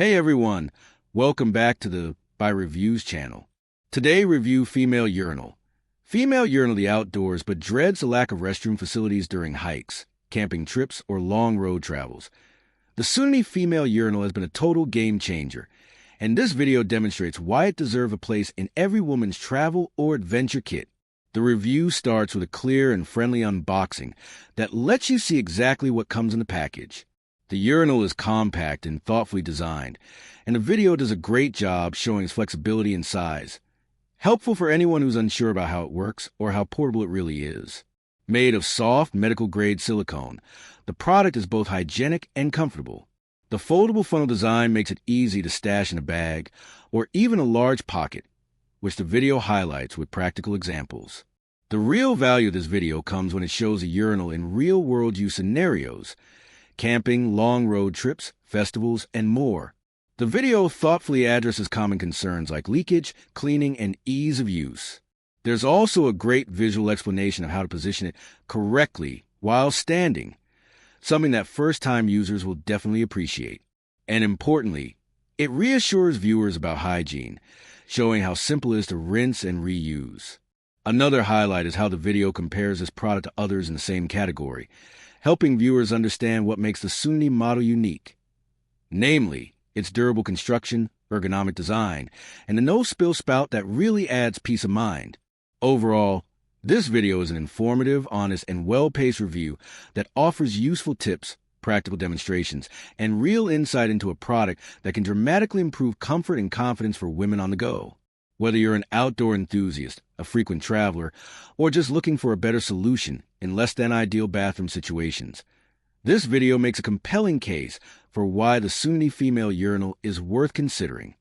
Hey everyone, welcome back to the By Reviews channel. Today review female urinal. Female urinal the outdoors but dreads the lack of restroom facilities during hikes, camping trips, or long road travels. The Sunany female urinal has been a total game changer, and this video demonstrates why it deserves a place in every woman's travel or adventure kit. The review starts with a clear and friendly unboxing that lets you see exactly what comes in the package. The urinal is compact and thoughtfully designed, and the video does a great job showing its flexibility and size. Helpful for anyone who's unsure about how it works or how portable it really is. Made of soft, medical-grade silicone, the product is both hygienic and comfortable. The foldable funnel design makes it easy to stash in a bag or even a large pocket, which the video highlights with practical examples. The real value of this video comes when it shows a urinal in real-world use scenarios: camping, long road trips, festivals, and more. The video thoughtfully addresses common concerns like leakage, cleaning, and ease of use. There's also a great visual explanation of how to position it correctly while standing, something that first-time users will definitely appreciate. And importantly, it reassures viewers about hygiene, showing how simple it is to rinse and reuse. Another highlight is how the video compares this product to others in the same category, helping viewers understand what makes the Sunany model unique. Namely, its durable construction, ergonomic design, and the no-spill spout that really adds peace of mind. Overall, this video is an informative, honest, and well-paced review that offers useful tips, practical demonstrations, and real insight into a product that can dramatically improve comfort and confidence for women on the go. Whether you're an outdoor enthusiast, a frequent traveler, or just looking for a better solution in less-than-ideal bathroom situations, this video makes a compelling case for why the Sunany female urinal is worth considering.